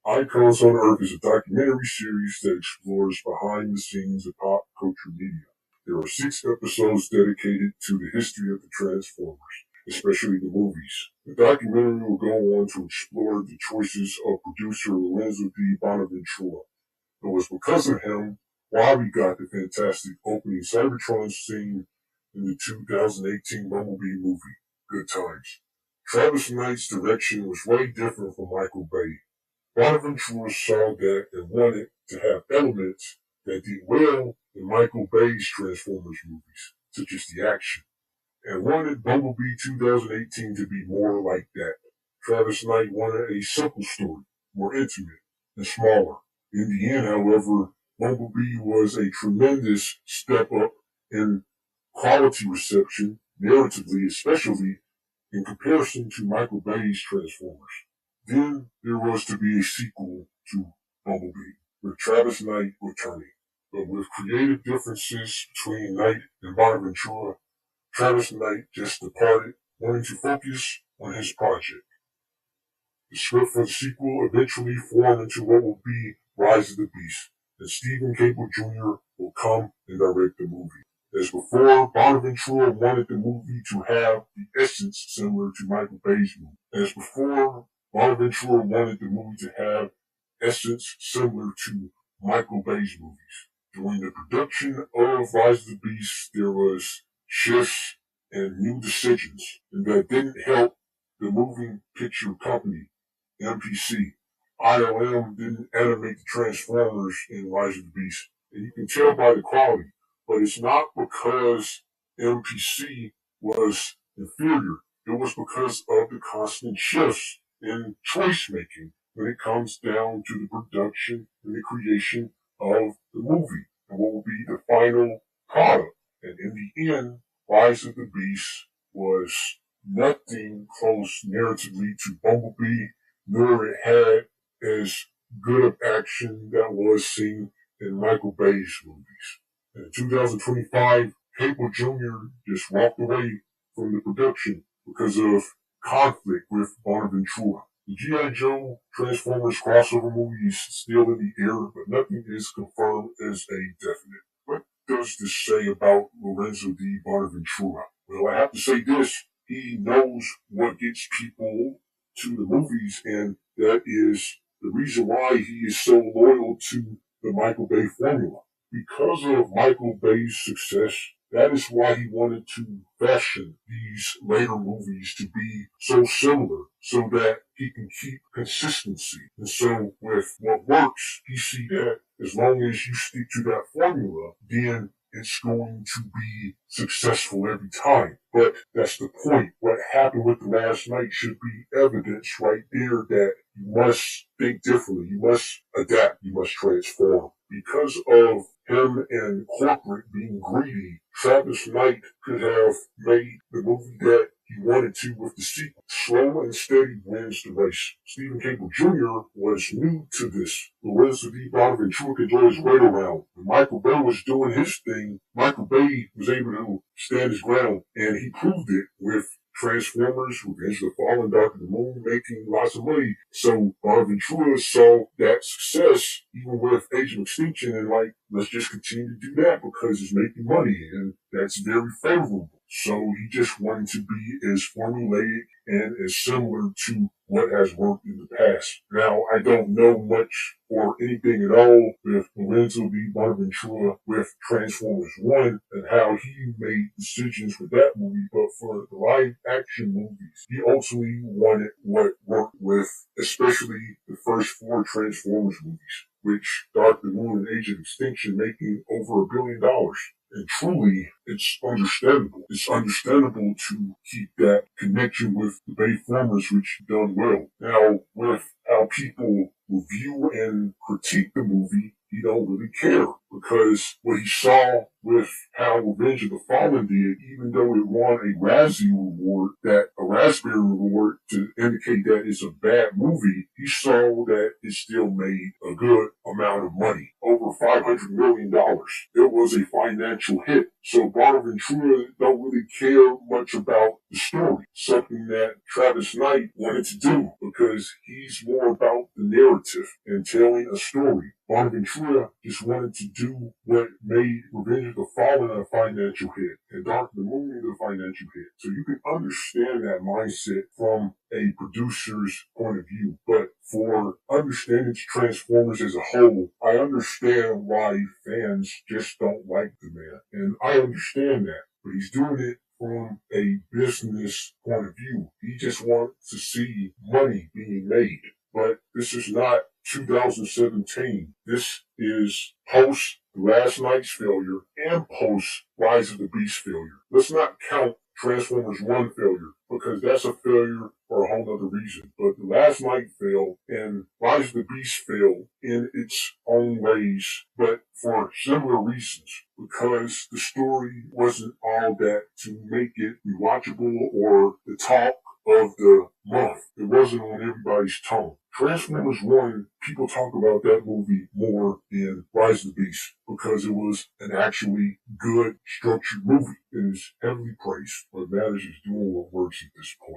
Icons on Earth is a documentary series that explores behind the scenes of pop culture media. There are 6 episodes dedicated to the history of the Transformers, especially the movies. The documentary will go on to explore the choices of producer Lorenzo Di Bonneventura. It was because of him why we got the fantastic opening Cybertron scene in the 2018 Bumblebee movie, Good Times. Travis Knight's direction was way different from Michael Bay. Bonaventura saw that and wanted to have elements that did well in Michael Bay's Transformers movies, such as the action, and wanted Bumblebee 2018 to be more like that. Travis Knight wanted a simple story, more intimate and smaller. In the end, however, Bumblebee was a tremendous step up in quality reception, narratively especially, in comparison to Michael Bay's Transformers. Then there was to be a sequel to Bumblebee, with Travis Knight returning. But with creative differences between Knight and Bonaventura, Travis Knight just departed, wanting to focus on his project. The script for the sequel eventually formed into what will be Rise of the Beast, and Stephen Cable Jr. will come and direct the movie. As before, Bonaventura wanted the movie to have the essence similar to Michael Bay's movie. As before, Bonaventura wanted the movie to have essence similar to Michael Bay's movies. During the production of Rise of the Beast, there was shifts and new decisions, and that didn't help the moving picture company, MPC. ILM didn't animate the Transformers in Rise of the Beast, and you can tell by the quality, but it's not because MPC was inferior. It was because of the constant shifts in choice making when it comes down to the production and the creation of the movie and what will be the final product. And in the end, Rise of the Beast was nothing close narratively to Bumblebee, nor it had as good of action that was seen in Michael Bay's movies. In 2025, Cable Jr. just walked away from the production because of conflict with Bonaventura. The G.I. Joe Transformers crossover movie is still in the air, but nothing is confirmed as a definite. What does this say about Lorenzo Di Bonneventura? Well, I have to say this. He knows what gets people to the movies, and that is the reason why he is so loyal to the Michael Bay formula. Because of Michael Bay's success, that is why he wanted to fashion these later movies to be so similar so that he can keep consistency. And so with what works, he see that as long as you stick to that formula, then it's going to be successful every time. But that's the point. What happened with the last night should be evidence right there that you must think differently. You must adapt. You must transform. Because of him and corporate being greedy, Travis Knight could have made the movie that he wanted to with the sequel. Slow and steady wins the race. Stephen Cable Jr. was new to this. Lorenzo Di Bonneventura could throw his weight around. When Michael Bay was doing his thing, Michael Bay was able to stand his ground, and he proved it with Transformers, Revenge of the Fallen, Dark of the Moon, making lots of money. So Bonaventura saw that success, even with Age of Extinction, and like, let's just continue to do that because it's making money, and that's very favorable. So he just wanted to be as formulaic and as similar to what has worked in the past. Now, I don't know much or anything at all with Lorenzo Di Bonneventura with Transformers 1 and how he made decisions for that movie, but for the live action movies, he ultimately wanted what worked with, especially the first 4 Transformers movies, which Dark of the Moon and Age of Extinction making over $1 billion. And truly, it's understandable. It's understandable to keep that connection with the Bay formers, which done well. Now, with how people review and critique the movie, he don't really care because what he saw with how Revenge of the Fallen did, even though it won a Razzie Award, that a Raspberry Award to indicate that it's a bad movie, he saw that it still made a good amount of money, over $500 million. It was a financial hit. So Bonaventura don't really care much about the story, something that Travis Knight wanted to do because he's more about the narrative and telling a story. Bonaventura just wanted to do what made Revenge of the Fallen a financial hit and Dark the Moon a financial hit. So you can understand that mindset from a producer's point of view. But for understanding Transformers as a whole, I understand why fans just don't like the man. And I understand that. But he's doing it from a business point of view. He just wants to see money being made. But this is not 2017. This is post Last Night's failure and post Rise of the Beast failure. Let's not count Transformers 1 failure because that's a failure for a whole other reason. But the Last Night failed and Rise of the Beast failed in its own ways, but for similar reasons. Because the story wasn't all that to make it rewatchable or the talk of the month. It wasn't on everybody's tongue. Transformers 1, people talk about that movie more than Rise of the Beast because it was an actually good, structured movie. It is heavily praised. What matters is doing what works at this point.